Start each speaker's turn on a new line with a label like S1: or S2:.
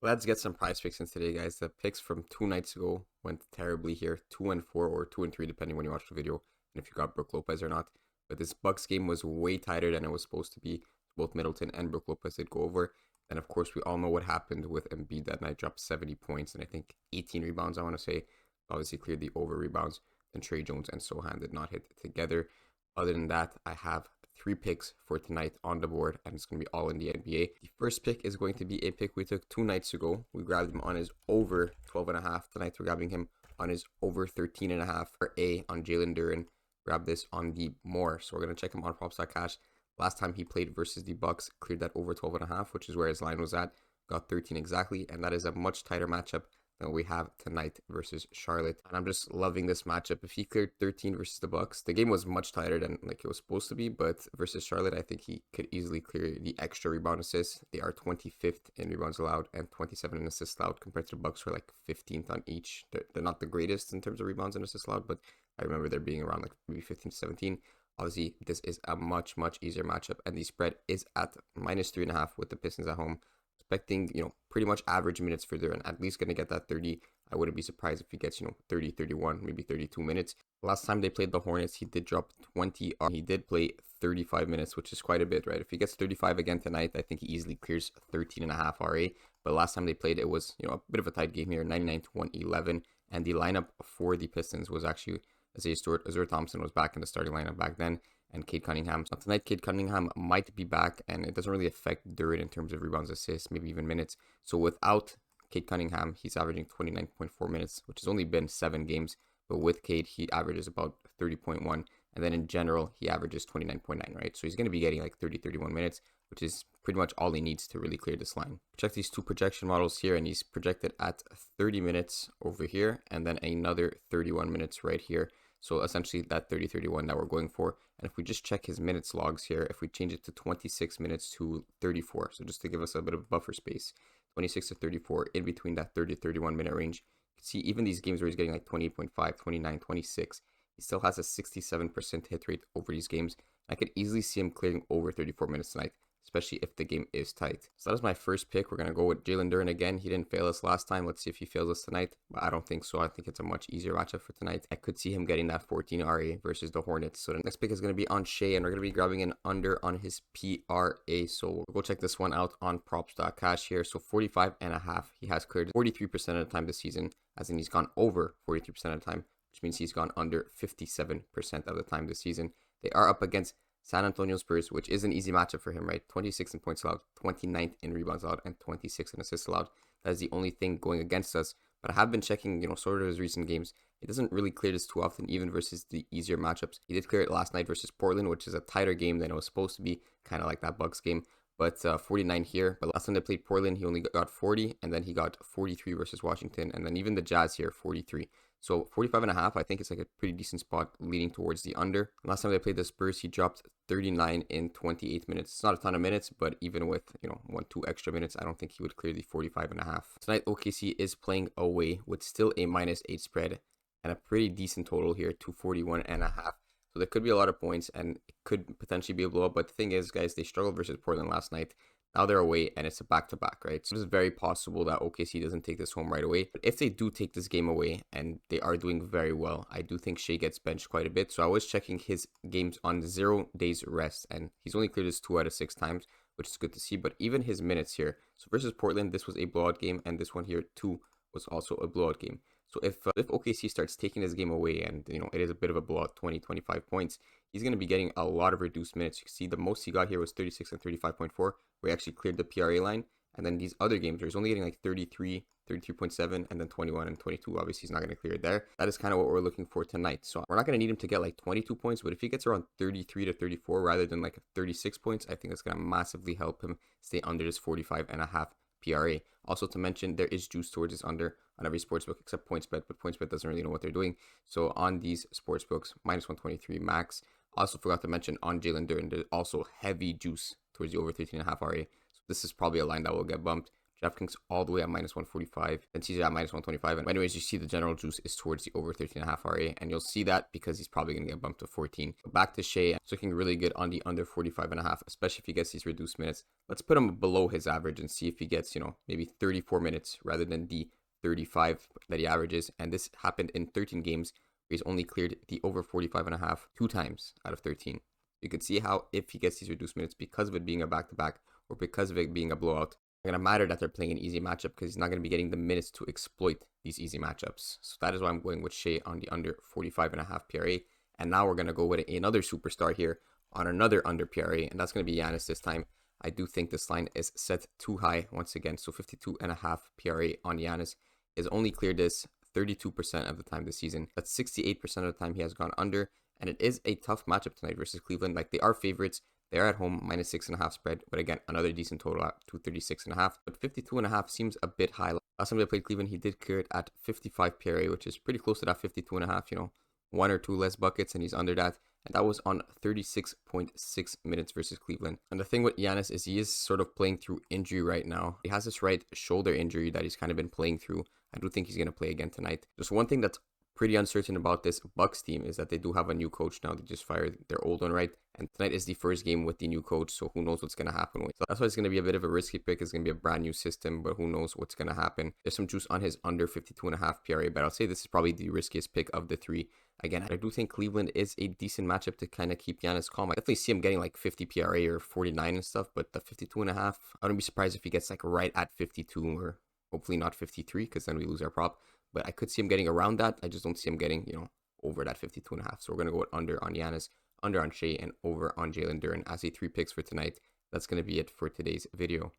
S1: Let's get some prize picks in today, guys. The picks from 2 nights ago went terribly here. 2-4 or 2-3, depending when you watch the video and if you got Brook Lopez or not. But this Bucks game was way tighter than it was supposed to be. Both Middleton and Brook Lopez did go over. And of course, we all know what happened with Embiid that night. Dropped 70 points and I think 18 rebounds, I want to say. Obviously cleared the over rebounds. Then Trey Jones and Sohan did not hit together. Other than that, I have 3 picks for tonight on the board, and it's going to be all in the NBA. The first pick is going to be a pick we took 2 nights ago. We grabbed him on his over 12.5. Tonight we're grabbing him on his over 13.5 for A on Jaylen Duren. Grab this on the more. So we're going to check him on props.cash. Last time he played versus the Bucks, cleared that over 12.5, which is where his line was at. Got 13 exactly, and that is a much tighter matchup than we have tonight versus Charlotte. And I'm just loving this matchup. If he cleared 13 versus the Bucks, the game was much tighter than like it was supposed to be, but versus Charlotte, I think he could easily clear the extra rebound assists. They are 25th in rebounds allowed and 27 in assists allowed, compared to the Bucks who are like 15th on each. They're not the greatest in terms of rebounds and assists allowed, but I remember there being around like maybe 15 to 17. Obviously, this is a much easier matchup, and the spread is at -3.5 with the Pistons at home. Expecting, pretty much average minutes for Duren, at least going to get that 30. I wouldn't be surprised if he gets, 30, 31, maybe 32 minutes. Last time they played the Hornets, he did drop 20. He did play 35 minutes, which is quite a bit, right? If he gets 35 again tonight, I think he easily clears 13.5 RA. But last time they played, it was, a bit of a tight game here, 99 to 111. And the lineup for the Pistons was actually, Isaiah Stewart, Azur Thompson was back in the starting lineup back then, and Cade Cunningham. So tonight, Cade Cunningham might be back, and it doesn't really affect Duren in terms of rebounds, assists, maybe even minutes. So without Cade Cunningham, he's averaging 29.4 minutes, which has only been 7 games. But with Cade, he averages about 30.1. And then in general, he averages 29.9, right? So he's going to be getting like 30, 31 minutes, which is pretty much all he needs to really clear this line. Check these 2 projection models here, and he's projected at 30 minutes over here, and then another 31 minutes right here. So essentially that 30-31 that we're going for. And if we just check his minutes logs here, if we change it to 26 minutes to 34, so just to give us a bit of buffer space, 26 to 34 in between that 30-31 minute range. You can see even ththese games where he's getting like 28.5, 29, 26, he still has a 67% hit rate over these games. I could easily see him clearing over 34 minutes tonight, especially if the game is tight. So that is my first pick. We're going to go with Jaylen Duren again. He didn't fail us last time. Let's see if he fails us tonight. But I don't think so. I think it's a much easier matchup for tonight. I could see him getting that 14 RA versus the Hornets. So the next pick is going to be on Shai, and we're going to be grabbing an under on his PRA. So we'll go check this one out on props.cash here. So 45.5. He has cleared 43% of the time this season, as in he's gone over 43% of the time, which means he's gone under 57% of the time this season. They are up against San Antonio Spurs, which is an easy matchup for him, right? 26 in points allowed, 29th in rebounds allowed, and 26 in assists allowed. That is the only thing going against us. But I have been checking, sort of his recent games. He doesn't really clear this too often, even versus the easier matchups. He did clear it last night versus Portland, which is a tighter game than it was supposed to be, kind of like that Bucks game. But 49 here. But last time they played Portland, he only got 40, and then he got 43 versus Washington, and then even the Jazz here, 43. So 45.5, I think it's like a pretty decent spot leaning towards the under. Last time they played the Spurs, he dropped 39 in 28 minutes. It's not a ton of minutes, but even with, 1-2 extra minutes, I don't think he would clear the 45.5. Tonight, OKC is playing away with still a -8 spread and a pretty decent total here, 241.5. So there could be a lot of points, and it could potentially be a blowout. But the thing is, guys, they struggled versus Portland last night. Now they're away, and it's a back-to-back, right? So it's very possible that OKC doesn't take this home right away. But if they do take this game away, and they are doing very well, I do think Shai gets benched quite a bit. So I was checking his games on 0 days rest, and he's only cleared this 2 out of 6 times, which is good to see. But even his minutes here, so versus Portland, this was a blowout game, and this one here too was also a blowout game. So if OKC starts taking this game away, and it is a bit of a blowout, 20-25 points, he's going to be getting a lot of reduced minutes. You can see the most he got here was 36 and 35.4, where he actually cleared the PRA line. And then these other games where he's only getting like 33, 33.7, and then 21 and 22. Obviously, he's not going to clear it there. That is kind of what we're looking for tonight. So we're not going to need him to get like 22 points, but if he gets around 33 to 34 rather than like 36 points, I think that's going to massively help him stay under this 45.5 PRA. Also to mention, there is juice towards this under on every sportsbook except PointsBet, but PointsBet doesn't really know what they're doing. So on these sportsbooks, -123 max. Also forgot to mention on Jaylen Duren, there's also heavy juice towards the over 13.5 RA. So this is probably a line that will get bumped DraftKings all the way at minus 145, and CJ at minus 125. And anyways, you see the general juice is towards the over 13.5 RA, and you'll see that because he's probably going to get bumped to 14. But back to Shai, it's looking really good on the under 45.5, especially if he gets these reduced minutes. Let's put him below his average and see if he gets, maybe 34 minutes rather than the 35 that he averages. And this happened in 13 games where he's only cleared the over 45.5 2 times out of 13. You could see how if he gets these reduced minutes because of it being a back-to-back or because of it being a blowout, it's going to matter that they're playing an easy matchup because he's not going to be getting the minutes to exploit these easy matchups. So that is why I'm going with Shai on the under 45.5 PRA. And now we're going to go with another superstar here on another under PRA, and that's going to be Giannis this time. I do think this line is set too high once again. So 52.5 PRA on Giannis. He has only cleared this 32% of the time this season. That's 68% of the time he has gone under. And it is a tough matchup tonight versus Cleveland. Like, they are favorites. They're at home, minus 6.5 spread. But again, another decent total at 236.5. But 52.5 seems a bit high. Last time they played Cleveland, he did clear it at 55 PRA, which is pretty close to that 52.5. 1 or 2 less buckets, and he's under that. And that was on 36.6 minutes versus Cleveland. And the thing with Giannis is he is sort of playing through injury right now. He has this right shoulder injury that he's kind of been playing through. I do think he's going to play again tonight. Just one thing that's pretty uncertain about this Bucks team is that they do have a new coach now. They just fired their old one, right? And tonight is the first game with the new coach, so who knows what's going to happen with. So that's why it's going to be a bit of a risky pick. It's going to be a brand new system, but who knows what's going to happen. There's some juice on his under 52.5 PRA, but I'll say this is probably the riskiest pick of the 3. Again, I do think Cleveland is a decent matchup to kind of keep Giannis calm. I definitely see him getting like 50 PRA or 49 and stuff, but the 52.5, I wouldn't be surprised if he gets like right at 52 or hopefully not 53 because then we lose our prop. But I could see him getting around that. I just don't see him getting, over that 52.5. So we're going to go with under on Giannis, under on Shai, and over on Jaylen Duren as the 3 picks for tonight. That's going to be it for today's video.